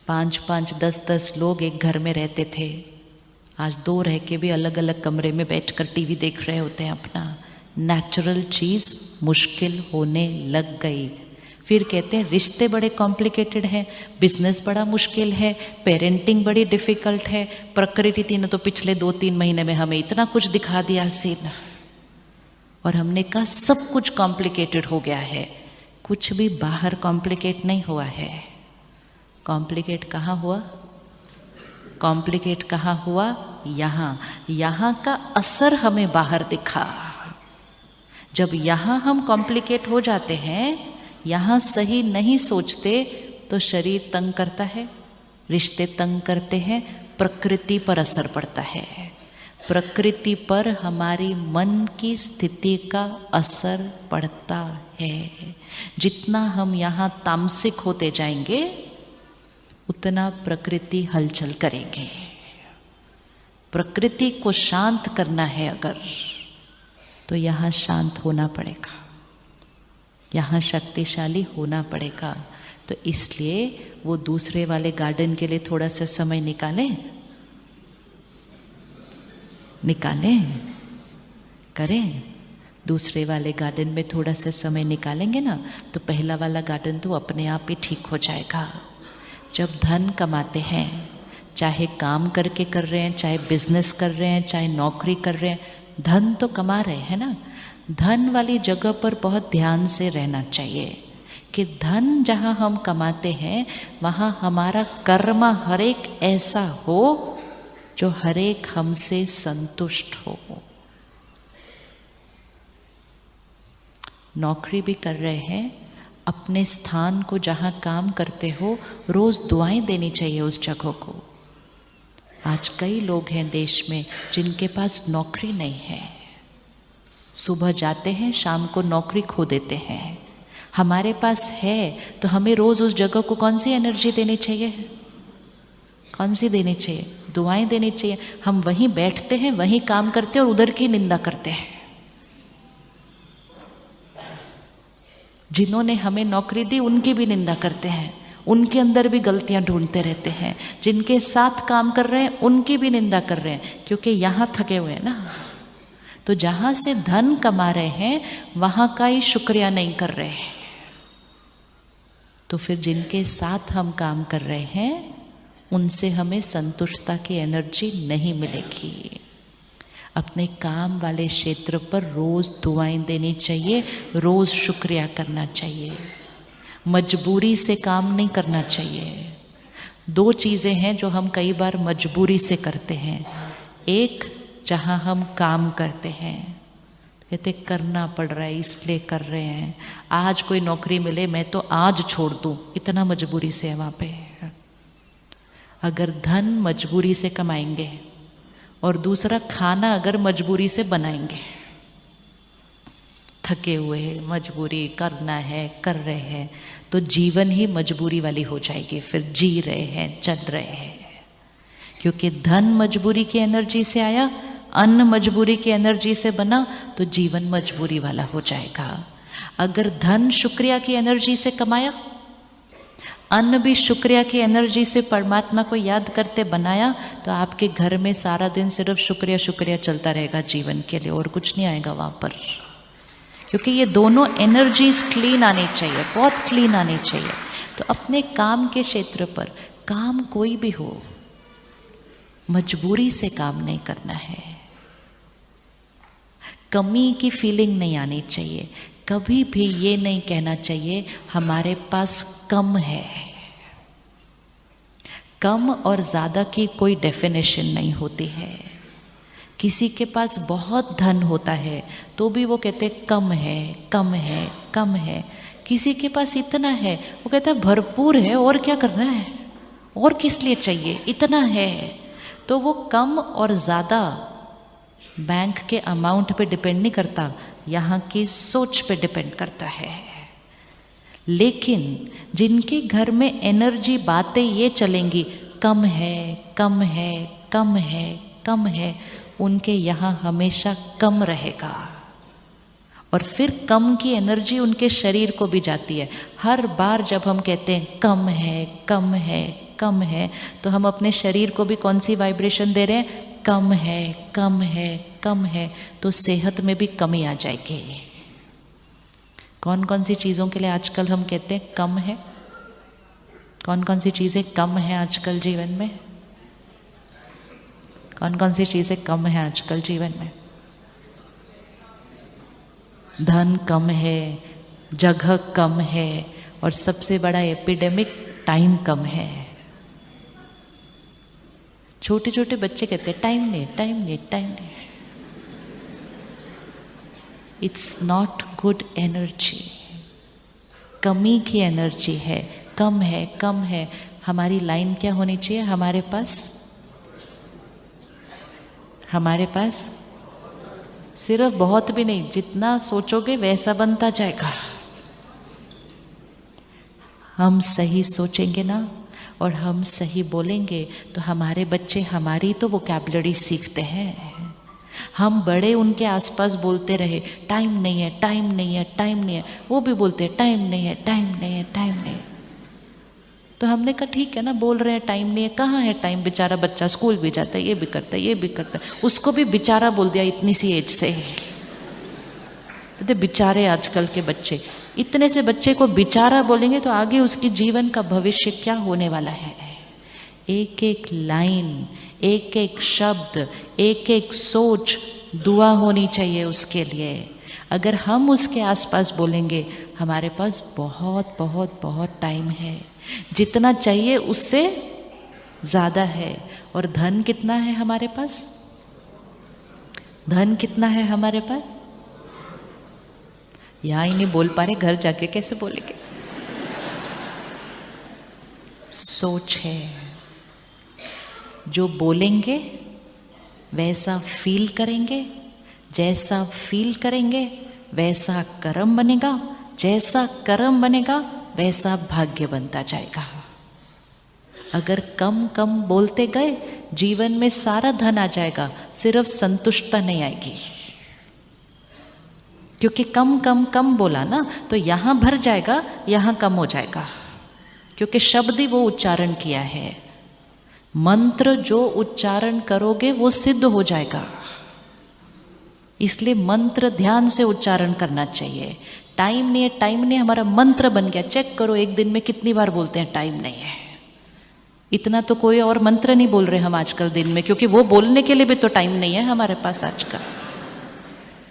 5-5, 10-10 लोग एक घर में रहते थे। आज 2 रह के भी अलग अलग कमरे में बैठकर टीवी देख रहे होते हैं अपना। नेचुरल चीज़ मुश्किल होने लग गई। फिर कहते हैं रिश्ते बड़े कॉम्प्लिकेटेड हैं, बिजनेस बड़ा मुश्किल है, पेरेंटिंग बड़ी डिफ़िकल्ट है। प्रकृति ने तो पिछले 2-3 महीने में हमें इतना कुछ दिखा दिया सीन, और हमने कहा सब कुछ कॉम्प्लिकेटेड हो गया है। कुछ भी बाहर कॉम्प्लिकेट नहीं हुआ है। कॉम्प्लिकेट कहाँ हुआ? कॉम्प्लिकेट कहाँ हुआ? यहाँ का असर हमें बाहर दिखा। जब यहाँ हम कॉम्प्लिकेट हो जाते हैं, यहाँ सही नहीं सोचते, तो शरीर तंग करता है, रिश्ते तंग करते हैं, प्रकृति पर असर पड़ता है। प्रकृति पर हमारी मन की स्थिति का असर पड़ता है। जितना हम यहाँ तामसिक होते जाएंगे, उतना प्रकृति हलचल करेंगे। प्रकृति को शांत करना है अगर, तो यहाँ शांत होना पड़ेगा, यहाँ शक्तिशाली होना पड़ेगा। तो इसलिए वो दूसरे वाले गार्डन के लिए थोड़ा सा समय निकालें करें। दूसरे वाले गार्डन में थोड़ा सा समय निकालेंगे ना, तो पहला वाला गार्डन तो अपने आप ही ठीक हो जाएगा। जब धन कमाते हैं, चाहे काम करके कर रहे हैं, चाहे बिजनेस कर रहे हैं, चाहे नौकरी कर रहे हैं, धन तो कमा रहे हैं ना। धन वाली जगह पर बहुत ध्यान से रहना चाहिए कि धन जहाँ हम कमाते हैं, वहाँ हमारा कर्म हर एक ऐसा हो जो हर एक हमसे संतुष्ट हो। नौकरी भी कर रहे हैं, अपने स्थान को जहाँ काम करते हो, रोज़ दुआएं देनी चाहिए उस जगह को। आज कई लोग हैं देश में जिनके पास नौकरी नहीं है, सुबह जाते हैं, शाम को नौकरी खो देते हैं। हमारे पास है तो हमें रोज़ उस जगह को कौन सी एनर्जी देनी चाहिए? कौन सी देनी चाहिए? दुआएं देनी चाहिए। हम वहीं बैठते हैं, वहीं काम करते हैं और उधर की निंदा करते हैं। जिन्होंने हमें नौकरी दी उनकी भी निंदा करते हैं, उनके अंदर भी गलतियां ढूंढते रहते हैं। जिनके साथ काम कर रहे हैं उनकी भी निंदा कर रहे हैं, क्योंकि यहाँ थके हुए हैं ना। तो जहाँ से धन कमा रहे हैं वहाँ का ही शुक्रिया नहीं कर रहे हैं। तो फिर जिनके साथ हम काम कर रहे हैं उनसे हमें संतुष्टता की एनर्जी नहीं मिलेगी। अपने काम वाले क्षेत्र पर रोज़ दुआएं देनी चाहिए, रोज़ शुक्रिया करना चाहिए। मजबूरी से काम नहीं करना चाहिए। 2 चीज़ें हैं जो हम कई बार मजबूरी से करते हैं। एक, जहाँ हम काम करते हैं, कहते करना पड़ रहा है इसलिए कर रहे हैं। आज कोई नौकरी मिले मैं तो आज छोड़ दूँ, इतना मजबूरी से है वहाँ पे। अगर धन मजबूरी से कमाएंगे और दूसरा खाना अगर मजबूरी से बनाएंगे, थके हुए मजबूरी करना है कर रहे हैं, तो जीवन ही मजबूरी वाली हो जाएगी। फिर जी रहे हैं, चल रहे हैं, क्योंकि धन मजबूरी की एनर्जी से आया, अन्न मजबूरी की एनर्जी से बना, तो जीवन मजबूरी वाला हो जाएगा। अगर धन शुक्रिया की एनर्जी से कमाया, अन्न भी शुक्रिया की एनर्जी से परमात्मा को याद करते बनाया, तो आपके घर में सारा दिन सिर्फ शुक्रिया शुक्रिया चलता रहेगा जीवन के लिए, और कुछ नहीं आएगा वहाँ पर। क्योंकि ये दोनों एनर्जीज क्लीन आनी चाहिए, बहुत क्लीन आनी चाहिए। तो अपने काम के क्षेत्र पर, काम कोई भी हो, मजबूरी से काम नहीं करना है। कमी की फीलिंग नहीं आनी चाहिए। कभी भी ये नहीं कहना चाहिए हमारे पास कम है। कम और ज़्यादा की कोई डेफिनेशन नहीं होती है। किसी के पास बहुत धन होता है तो भी वो कहते कम है, कम है, कम है। किसी के पास इतना है, वो कहता है भरपूर है, और क्या करना है, और किस लिए चाहिए, इतना है। तो वो कम और ज़्यादा बैंक के अमाउंट पे डिपेंड नहीं करता, यहाँ की सोच पे डिपेंड करता है। लेकिन जिनके घर में एनर्जी बातें ये चलेंगी कम है, कम है, कम है, कम है, उनके यहाँ हमेशा कम रहेगा। और फिर कम की एनर्जी उनके शरीर को भी जाती है। हर बार जब हम कहते हैं कम है, कम है, कम है, तो हम अपने शरीर को भी कौन सी वाइब्रेशन दे रहे हैं? कम है, कम है, कम है। तो सेहत में भी कमी आ जाएगी। कौन कौन सी चीज़ों के लिए आजकल हम कहते हैं कम है? कौन कौन सी चीज़ें कम है आजकल जीवन में? कौन कौन सी चीज़ें कम है आजकल जीवन में? धन कम है, जगह कम है, और सबसे बड़ा एपिडेमिक टाइम कम है। छोटे छोटे बच्चे कहते हैं टाइम नहीं, टाइम नहीं, टाइम नहीं। इट्स नॉट गुड एनर्जी, कमी की एनर्जी है। कम है, कम है। हमारी लाइन क्या होनी चाहिए? हमारे पास सिर्फ बहुत भी नहीं, जितना सोचोगे वैसा बनता जाएगा। हम सही सोचेंगे ना और हम सही बोलेंगे तो हमारे बच्चे हमारी तो वोकैबुलरी सीखते हैं। हम बड़े उनके आसपास बोलते रहे टाइम नहीं है, टाइम नहीं है, टाइम नहीं है, वो भी बोलते हैं टाइम नहीं है, टाइम नहीं है, टाइम नहीं है। तो हमने कहा ठीक है ना, बोल रहे हैं टाइम नहीं है, कहाँ है टाइम? बेचारा बच्चा स्कूल भी जाता है, ये भी करता है, ये भी करता है, उसको भी बेचारा बोल दिया इतनी सी एज से। बेचारे आजकल के बच्चे, इतने से बच्चे को बेचारा बोलेंगे तो आगे उसकी जीवन का भविष्य क्या होने वाला है? एक एक लाइन, एक एक शब्द, एक एक सोच दुआ होनी चाहिए उसके लिए। अगर हम उसके आसपास बोलेंगे हमारे पास बहुत बहुत बहुत टाइम है, जितना चाहिए उससे ज़्यादा है। और धन कितना है हमारे पास? धन कितना है हमारे पास? यहाँ ही नहीं बोल पा रहे, घर जाके कैसे बोलेंगे? सोच है, जो बोलेंगे वैसा फील करेंगे, जैसा फील करेंगे वैसा कर्म बनेगा, जैसा कर्म बनेगा वैसा भाग्य बनता जाएगा। अगर कम कम बोलते गए जीवन में सारा धन आ जाएगा, सिर्फ संतुष्टता नहीं आएगी। क्योंकि कम कम कम बोला ना तो यहाँ भर जाएगा, यहाँ कम हो जाएगा, क्योंकि शब्द ही वो उच्चारण किया है। मंत्र जो उच्चारण करोगे वो सिद्ध हो जाएगा, इसलिए मंत्र ध्यान से उच्चारण करना चाहिए। टाइम नहीं है, टाइम नहीं है हमारा मंत्र बन गया। चेक करो एक दिन में कितनी बार बोलते हैं टाइम नहीं है। इतना तो कोई और मंत्र नहीं बोल रहे हम आजकल दिन में, क्योंकि वो बोलने के लिए भी तो टाइम नहीं है हमारे पास आजकल।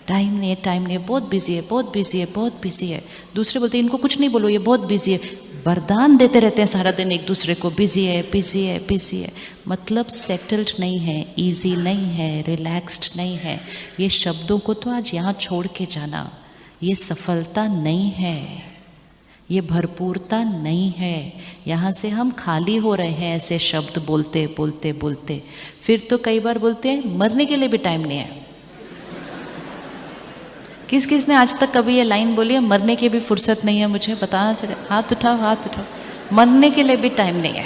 टाइम नहीं है, टाइम नहीं है, बहुत बिजी है, बहुत बिजी है, बहुत बिजी है। दूसरे बोलते हैं इनको कुछ नहीं बोलो, ये बहुत बिजी है। वरदान देते रहते हैं सारा दिन एक दूसरे को, बिजी है, बिजी है, बिजी है। मतलब सेटल्ड नहीं है, इजी नहीं है, रिलैक्स्ड नहीं है। ये शब्दों को तो आज यहाँ छोड़ के जाना। ये सफलता नहीं है, ये भरपूरता नहीं है। यहाँ से हम खाली हो रहे हैं ऐसे शब्द बोलते बोलते बोलते। फिर तो कई बार बोलते हैं मरने के लिए भी टाइम नहीं है। किस किस ने आज तक कभी ये लाइन बोली है, मरने की भी फुर्सत नहीं है मुझे? बताना चले, हाथ उठाओ, हाथ उठाओ। मरने के लिए भी टाइम नहीं है।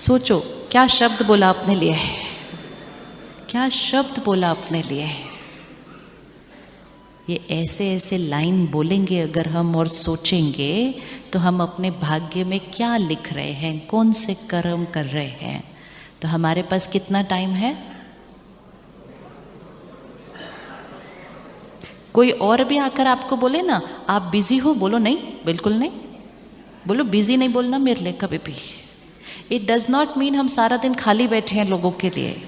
सोचो क्या शब्द बोला अपने लिए, क्या शब्द बोला अपने लिए। ये ऐसे ऐसे लाइन बोलेंगे अगर हम और सोचेंगे तो हम अपने भाग्य में क्या लिख रहे हैं, कौन से कर्म कर रहे हैं। तो हमारे पास कितना टाइम है? कोई और भी आकर आपको बोले ना आप बिजी हो, बोलो नहीं, बिल्कुल नहीं। बोलो बिजी नहीं बोलना मेरे लिए कभी भी। इट डज नॉट मीन हम सारा दिन खाली बैठे हैं लोगों के लिए।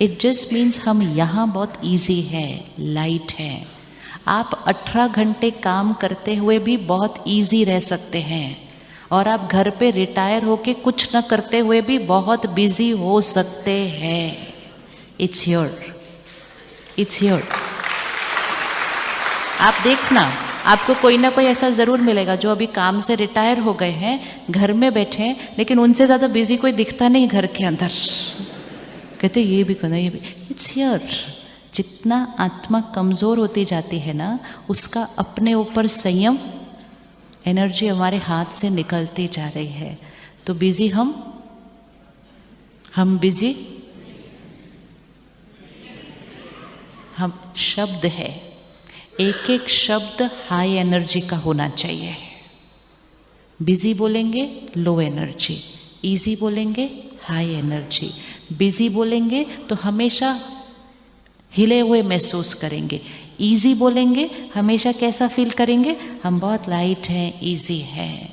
इट जस्ट मीन्स हम यहाँ बहुत इजी है, लाइट है। आप 18 घंटे काम करते हुए भी बहुत इजी रह सकते हैं, और आप घर पे रिटायर होके कुछ न करते हुए भी बहुत बिजी हो सकते हैं। It's your, it's your. आप देखना, आपको कोई ना कोई ऐसा ज़रूर मिलेगा जो अभी काम से रिटायर हो गए हैं, घर में बैठे हैं, लेकिन उनसे ज़्यादा बिजी कोई दिखता नहीं घर के अंदर। कहते ये भी करना, ये भी। It's here. जितना आत्मा कमज़ोर होती जाती है ना, उसका अपने ऊपर संयम, एनर्जी हमारे हाथ से निकलती जा रही है। तो बिजी हम बिजी, हम शब्द है। एक एक शब्द हाई एनर्जी का होना चाहिए। बिजी बोलेंगे लो एनर्जी, इजी बोलेंगे हाई एनर्जी। बिजी बोलेंगे तो हमेशा हिले हुए महसूस करेंगे, इजी बोलेंगे हमेशा कैसा फील करेंगे, हम बहुत लाइट हैं, इजी हैं।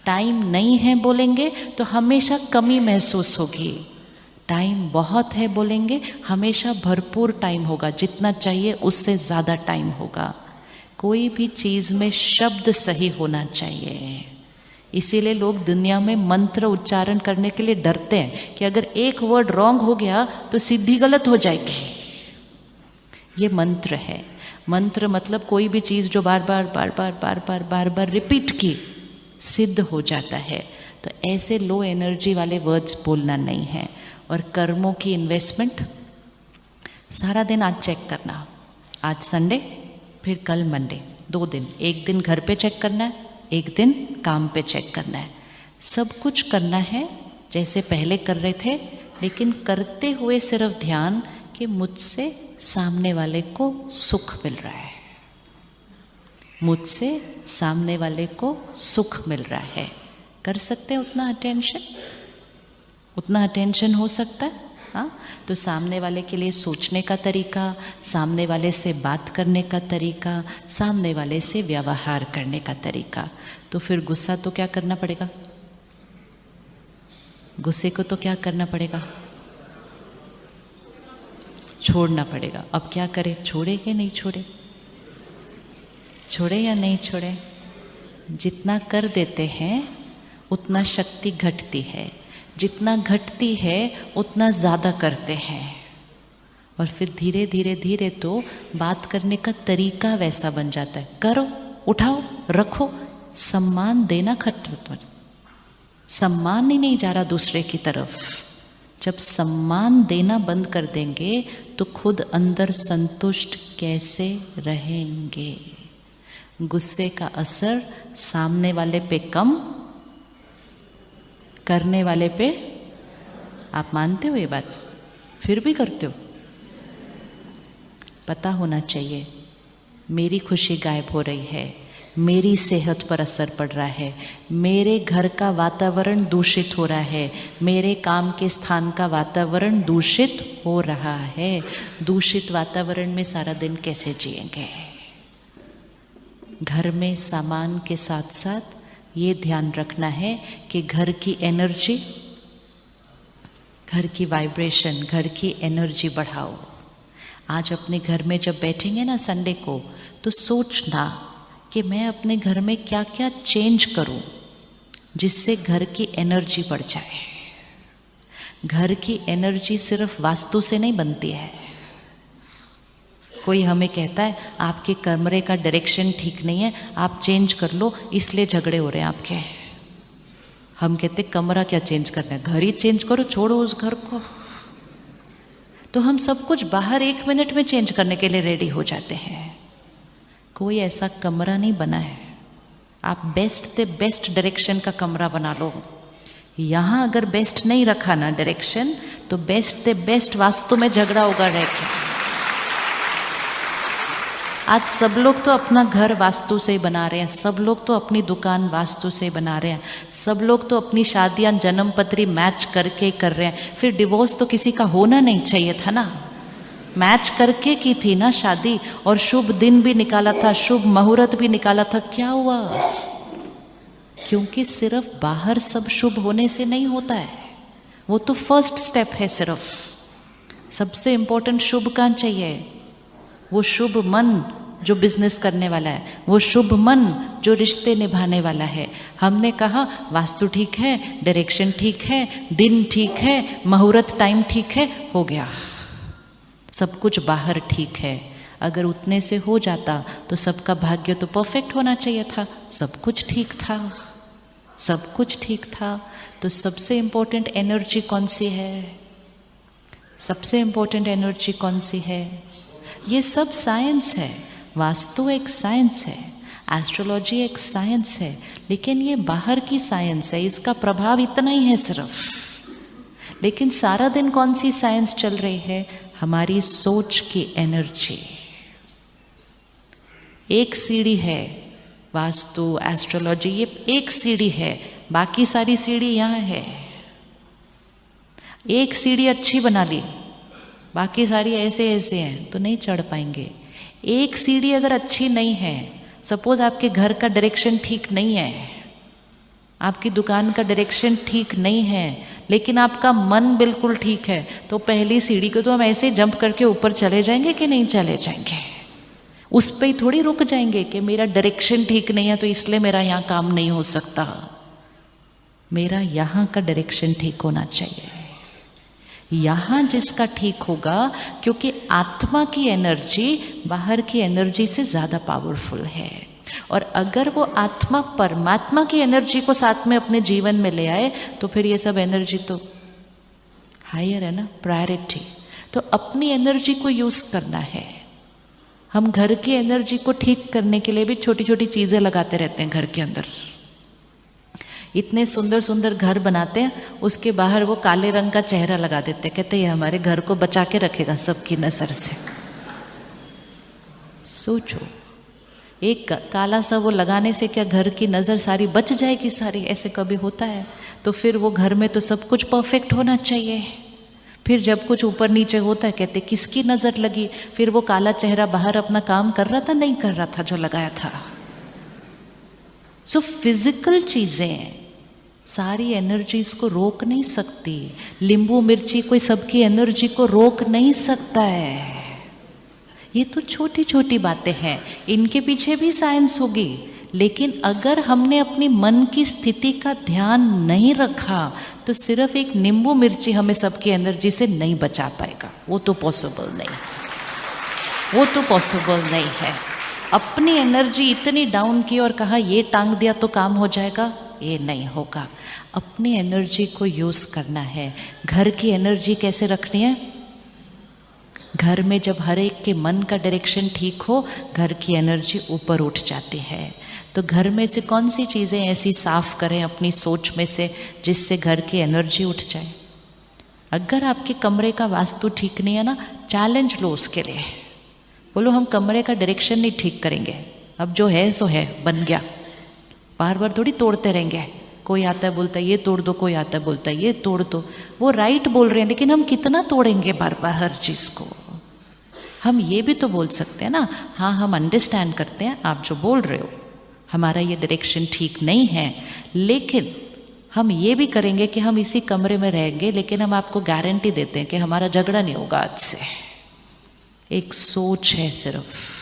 टाइम नहीं है बोलेंगे तो हमेशा कमी महसूस होगी, टाइम बहुत है बोलेंगे हमेशा भरपूर टाइम होगा, जितना चाहिए उससे ज़्यादा टाइम होगा। कोई भी चीज़ में शब्द सही होना चाहिए। इसीलिए लोग दुनिया में मंत्र उच्चारण करने के लिए डरते हैं कि अगर एक वर्ड रॉन्ग हो गया तो सिद्धि गलत हो जाएगी। ये मंत्र है। मंत्र मतलब कोई भी चीज़ जो बार बार रिपीट की सिद्ध हो जाता है। तो ऐसे लो एनर्जी वाले वर्ड्स बोलना नहीं है। और कर्मों की इन्वेस्टमेंट सारा दिन आज चेक करना, आज संडे फिर कल मंडे, 2 दिन, एक दिन घर पे चेक करना है, एक दिन काम पे चेक करना है। सब कुछ करना है जैसे पहले कर रहे थे, लेकिन करते हुए सिर्फ ध्यान कि मुझसे सामने वाले को सुख मिल रहा है, मुझसे सामने वाले को सुख मिल रहा है। कर सकते हैं उतना अटेंशन, उतना अटेंशन हो सकता है। हाँ, तो सामने वाले के लिए सोचने का तरीका, सामने वाले से बात करने का तरीका, सामने वाले से व्यवहार करने का तरीका। तो फिर गुस्सा तो क्या करना पड़ेगा, गुस्से को तो क्या करना पड़ेगा, छोड़ना पड़ेगा। अब क्या करें, छोड़े कि नहीं छोड़े, छोड़े या नहीं छोड़े। जितना कर देते हैं उतना शक्ति घटती है, जितना घटती है उतना ज़्यादा करते हैं। और फिर धीरे धीरे धीरे तो बात करने का तरीका वैसा बन जाता है, करो, उठाओ, रखो। सम्मान देना खत्म, सम्मान ही नहीं जा रहा दूसरे की तरफ। जब सम्मान देना बंद कर देंगे तो खुद अंदर संतुष्ट कैसे रहेंगे। गुस्से का असर सामने वाले पे कम, करने वाले पे, आप मानते हो ये बात, फिर भी करते हो। पता होना चाहिए मेरी खुशी गायब हो रही है, मेरी सेहत पर असर पड़ रहा है, मेरे घर का वातावरण दूषित हो रहा है, मेरे काम के स्थान का वातावरण दूषित हो रहा है। दूषित वातावरण में सारा दिन कैसे जिएंगे। घर में सामान के साथ साथ ये ध्यान रखना है कि घर की एनर्जी, घर की वाइब्रेशन, घर की एनर्जी बढ़ाओ। आज अपने घर में जब बैठेंगे ना संडे को, तो सोचना कि मैं अपने घर में क्या क्या चेंज करूं जिससे घर की एनर्जी बढ़ जाए। घर की एनर्जी सिर्फ वास्तु से नहीं बनती है। कोई हमें कहता है आपके कमरे का डायरेक्शन ठीक नहीं है, आप चेंज कर लो, इसलिए झगड़े हो रहे हैं आपके। हम कहते कमरा क्या चेंज करना है, घर ही चेंज करो, छोड़ो उस घर को। तो हम सब कुछ बाहर 1 मिनट में चेंज करने के लिए रेडी हो जाते हैं। कोई ऐसा कमरा नहीं बना है। आप बेस्ट से बेस्ट डायरेक्शन का कमरा बना लो। यहाँ अगर बेस्ट नहीं रखा ना डायरेक्शन, तो बेस्ट से बेस्ट वास्तु में झगड़ा होगा रह के। आज सब लोग तो अपना घर वास्तु से ही बना रहे हैं, सब लोग तो अपनी दुकान वास्तु से बना रहे हैं, सब लोग तो अपनी शादियां जन्म पत्री मैच करके कर रहे हैं। फिर डिवोर्स तो किसी का होना नहीं चाहिए था ना, मैच करके की थी ना शादी, और शुभ दिन भी निकाला था, शुभ मुहूर्त भी निकाला था। क्या हुआ? क्योंकि सिर्फ बाहर सब शुभ होने से नहीं होता है, वो तो फर्स्ट स्टेप है। सिर्फ सबसे इम्पोर्टेंट शुभ कहाँ चाहिए? वो शुभ मन जो बिजनेस करने वाला है, वो शुभ मन जो रिश्ते निभाने वाला है। हमने कहा वास्तु ठीक है, डायरेक्शन ठीक है, दिन ठीक है, मुहूर्त टाइम ठीक है, हो गया, सब कुछ बाहर ठीक है। अगर उतने से हो जाता तो सबका भाग्य तो परफेक्ट होना चाहिए था, सब कुछ ठीक था, सब कुछ ठीक था। तो सबसे इम्पोर्टेंट एनर्जी कौन सी है? सबसे इम्पोर्टेंट एनर्जी कौन सी है? ये सब साइंस है। वास्तु एक साइंस है, एस्ट्रोलॉजी एक साइंस है, लेकिन ये बाहर की साइंस है, इसका प्रभाव इतना ही है सिर्फ। लेकिन सारा दिन कौन सी साइंस चल रही है? हमारी सोच की एनर्जी। एक सीढ़ी है वास्तु, एस्ट्रोलॉजी, ये एक सीढ़ी है, बाकी सारी सीढ़ी यहाँ है। एक सीढ़ी अच्छी बना ली, बाकी सारी ऐसे ऐसे हैं तो नहीं चढ़ पाएंगे। एक सीढ़ी अगर अच्छी नहीं है, सपोज आपके घर का डायरेक्शन ठीक नहीं है, आपकी दुकान का डायरेक्शन ठीक नहीं है, लेकिन आपका मन बिल्कुल ठीक है, तो पहली सीढ़ी को तो हम ऐसे जंप करके ऊपर चले जाएंगे कि नहीं चले जाएंगे? उस पे ही थोड़ी रुक जाएंगे कि मेरा डायरेक्शन ठीक नहीं है तो इसलिए मेरा यहाँ काम नहीं हो सकता। मेरा यहाँ का डायरेक्शन ठीक होना चाहिए, यहाँ जिसका ठीक होगा, क्योंकि आत्मा की एनर्जी बाहर की एनर्जी से ज़्यादा पावरफुल है। और अगर वो आत्मा परमात्मा की एनर्जी को साथ में अपने जीवन में ले आए तो फिर ये सब एनर्जी तो हायर है ना, प्रायोरिटी। तो अपनी एनर्जी को यूज़ करना है। हम घर की एनर्जी को ठीक करने के लिए भी छोटी छोटी चीज़ें लगाते रहते हैं घर के अंदर। इतने सुंदर सुंदर घर बनाते हैं, उसके बाहर वो काले रंग का चेहरा लगा देते हैं, कहते हैं ये हमारे घर को बचा के रखेगा सबकी नज़र से। सोचो, एक काला सा वो लगाने से क्या घर की नज़र सारी बच जाएगी? सारी ऐसे कभी होता है? तो फिर वो घर में तो सब कुछ परफेक्ट होना चाहिए। फिर जब कुछ ऊपर नीचे होता है कहते किसकी नज़र लगी? फिर वो काला चेहरा बाहर अपना काम कर रहा था, नहीं कर रहा था जो लगाया था। सो फिजिकल चीज़ें सारी एनर्जीज को रोक नहीं सकती। नींबू मिर्ची कोई सबकी एनर्जी को रोक नहीं सकता है। ये तो छोटी छोटी बातें हैं, इनके पीछे भी साइंस होगी, लेकिन अगर हमने अपनी मन की स्थिति का ध्यान नहीं रखा तो सिर्फ एक नींबू मिर्ची हमें सबकी एनर्जी से नहीं बचा पाएगा। वो तो पॉसिबल नहीं, वो तो पॉसिबल नहीं है। अपनी एनर्जी इतनी डाउन की और कहा ये टांग दिया तो काम हो जाएगा, ये नहीं होगा। अपनी एनर्जी को यूज़ करना है। घर की एनर्जी कैसे रखनी है? घर में जब हर एक के मन का डायरेक्शन ठीक हो, घर की एनर्जी ऊपर उठ जाती है। तो घर में से कौन सी चीज़ें ऐसी साफ करें अपनी सोच में से जिससे घर की एनर्जी उठ जाए? अगर आपके कमरे का वास्तु ठीक नहीं है ना, चैलेंज लो उसके लिए। बोलो हम कमरे का डायरेक्शन नहीं ठीक करेंगे, अब जो है सो है, बन गया। बार बार थोड़ी तोड़ते रहेंगे। कोई आता है बोलता है ये तोड़ दो, कोई आता है बोलता है ये तोड़ दो। वो राइट बोल रहे हैं, लेकिन हम कितना तोड़ेंगे बार बार हर चीज़ को? हम ये भी तो बोल सकते हैं ना, हाँ हम अंडरस्टैंड करते हैं आप जो बोल रहे हो, हमारा ये डायरेक्शन ठीक नहीं है, लेकिन हम ये भी करेंगे कि हम इसी कमरे में रहेंगे, लेकिन हम आपको गारंटी देते हैं कि हमारा झगड़ा नहीं होगा आज से। एक सोच है सिर्फ।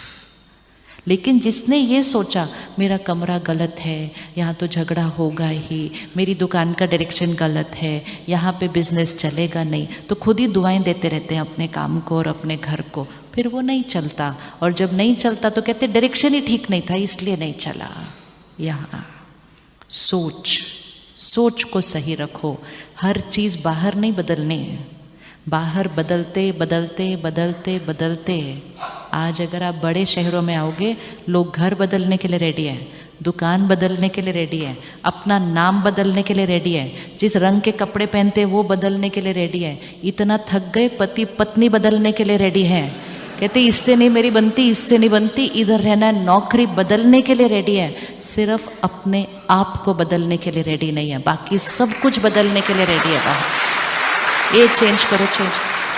लेकिन जिसने ये सोचा मेरा कमरा गलत है, यहाँ तो झगड़ा होगा ही, मेरी दुकान का डायरेक्शन गलत है, यहाँ पे बिजनेस चलेगा नहीं, तो खुद ही दुआएं देते रहते हैं अपने काम को और अपने घर को। फिर वो नहीं चलता, और जब नहीं चलता तो कहते डायरेक्शन ही ठीक नहीं था इसलिए नहीं चला। यहाँ सोच को सही रखो। हर चीज़ बाहर नहीं बदलनी है, बाहर बदलते बदलते बदलते बदलते। आज अगर आप बड़े शहरों में आओगे, लोग घर बदलने के लिए रेडी है, दुकान बदलने के लिए रेडी है, अपना नाम बदलने के लिए रेडी है, जिस रंग के कपड़े पहनते हैं वो बदलने के लिए रेडी है। इतना थक गए, पति पत्नी बदलने के लिए रेडी है, कहते इससे नहीं मेरी बनती, इससे नहीं बनती, इधर रहना है, नौकरी बदलने के लिए रेडी है। सिर्फ अपने आप को बदलने के लिए रेडी नहीं है, बाकी सब कुछ बदलने के लिए रेडी है। बाहर ये चेंज करो, चेंज,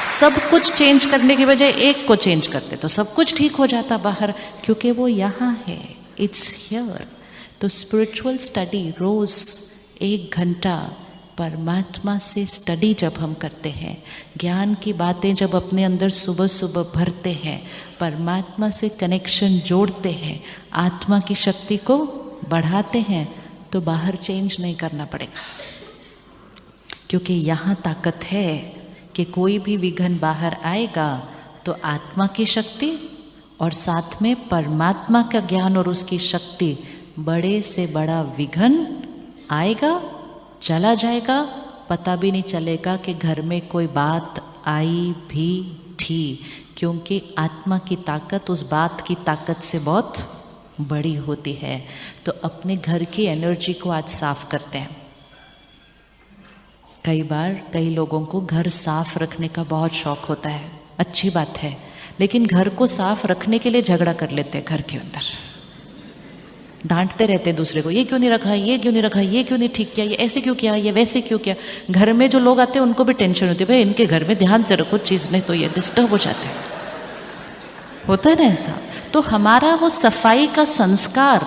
सब कुछ चेंज करने की बजाय एक को चेंज करते तो सब कुछ ठीक हो जाता बाहर, क्योंकि वो यहाँ है, इट्स हियर। तो स्पिरिचुअल स्टडी रोज 1 घंटा परमात्मा से स्टडी जब हम करते हैं, ज्ञान की बातें जब अपने अंदर सुबह सुबह भरते हैं, परमात्मा से कनेक्शन जोड़ते हैं, आत्मा की शक्ति को बढ़ाते हैं, तो बाहर चेंज नहीं करना पड़ेगा। क्योंकि यहाँ ताकत है कि कोई भी विघ्न बाहर आएगा तो आत्मा की शक्ति और साथ में परमात्मा का ज्ञान और उसकी शक्ति, बड़े से बड़ा विघ्न आएगा, चला जाएगा, पता भी नहीं चलेगा कि घर में कोई बात आई भी थी, क्योंकि आत्मा की ताकत उस बात की ताकत से बहुत बड़ी होती है। तो अपने घर की एनर्जी को आज साफ करते हैं। कई बार कई लोगों को घर साफ रखने का बहुत शौक होता है, अच्छी बात है, लेकिन घर को साफ रखने के लिए झगड़ा कर लेते हैं घर के अंदर। डांटते रहते दूसरे को, ये क्यों नहीं रखा, ये क्यों नहीं रखा, ये क्यों नहीं ठीक किया, ये ऐसे क्यों किया, ये वैसे क्यों किया। घर में जो लोग आते हैं उनको भी टेंशन होती है, भाई इनके घर में ध्यान से रखो चीज़, नहीं तो ये डिस्टर्ब हो जाते हैं। होता है ना ऐसा। तो हमारा वो सफाई का संस्कार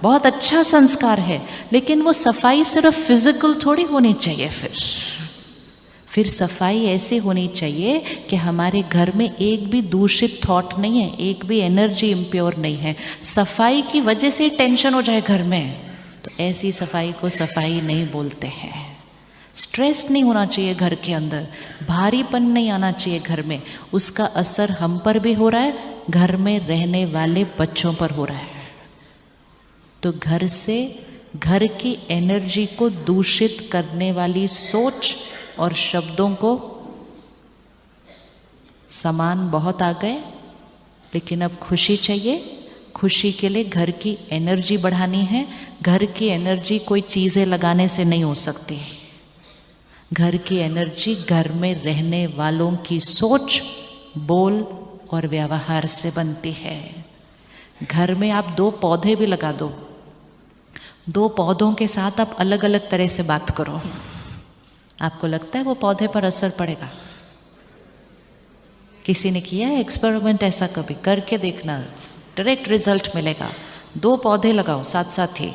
बहुत अच्छा संस्कार है, लेकिन वो सफाई सिर्फ फिजिकल थोड़ी होनी चाहिए। फिर सफाई ऐसे होनी चाहिए कि हमारे घर में एक भी दूषित थॉट नहीं है, एक भी एनर्जी इम्प्योर नहीं है। सफाई की वजह से टेंशन हो जाए घर में, तो ऐसी सफाई को सफाई नहीं बोलते हैं। स्ट्रेस नहीं होना चाहिए घर के अंदर, भारीपन नहीं आना चाहिए घर में। उसका असर हम पर भी हो रहा है, घर में रहने वाले बच्चों पर हो रहा है। तो घर से, घर की एनर्जी को दूषित करने वाली सोच और शब्दों को समान बहुत आ गए, लेकिन अब खुशी चाहिए। खुशी के लिए घर की एनर्जी बढ़ानी है। घर की एनर्जी कोई चीज़ें लगाने से नहीं हो सकती। घर की एनर्जी घर में रहने वालों की सोच, बोल और व्यवहार से बनती है। घर में आप 2 पौधे भी लगा दो, 2 पौधों के साथ आप अलग अलग तरह से बात करो, आपको लगता है वो पौधे पर असर पड़ेगा? किसी ने किया है एक्सपेरिमेंट ऐसा? कभी करके देखना, डायरेक्ट रिजल्ट मिलेगा। 2 पौधे लगाओ साथ साथ ही।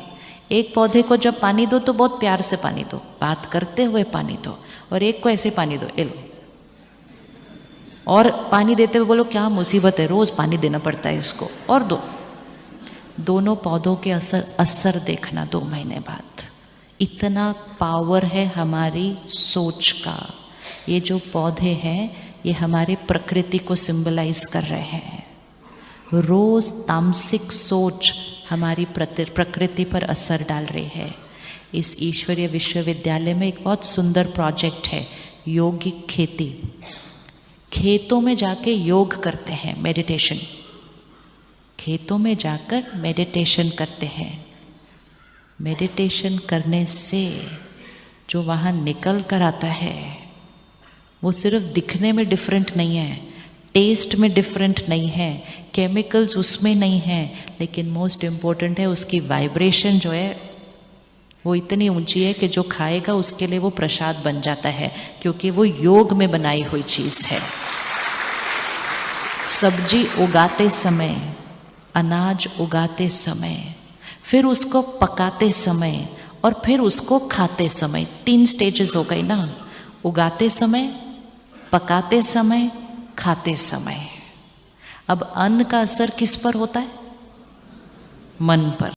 एक पौधे को जब पानी दो तो बहुत प्यार से पानी दो, बात करते हुए पानी दो, और एक को ऐसे पानी दो, लो। और पानी देते हुए बोलो क्या मुसीबत है, रोज पानी देना पड़ता है इसको, और दो। दोनों पौधों के असर देखना 2 महीने बाद। इतना पावर है हमारी सोच का। ये जो पौधे हैं ये हमारे प्रकृति को सिंबलाइज कर रहे हैं। रोज तामसिक सोच हमारी प्रकृति पर असर डाल रही है। इस ईश्वरीय विश्वविद्यालय में एक बहुत सुंदर प्रोजेक्ट है, योगिक खेती। खेतों में जाके योग करते हैं, मेडिटेशन। खेतों में जाकर मेडिटेशन करते हैं। मेडिटेशन करने से जो वहाँ निकल कर आता है वो सिर्फ दिखने में डिफरेंट नहीं है, टेस्ट में डिफरेंट नहीं है, केमिकल्स उसमें नहीं है, लेकिन मोस्ट इम्पोर्टेंट है उसकी वाइब्रेशन जो है वो इतनी ऊंची है कि जो खाएगा उसके लिए वो प्रसाद बन जाता है, क्योंकि वो योग में बनाई हुई चीज़ है। सब्जी उगाते समय, अनाज उगाते समय, फिर उसको पकाते समय और फिर उसको खाते समय, 3 स्टेजेस हो गई ना। उगाते समय, पकाते समय, खाते समय। अब अन्न का असर किस पर होता है? मन पर।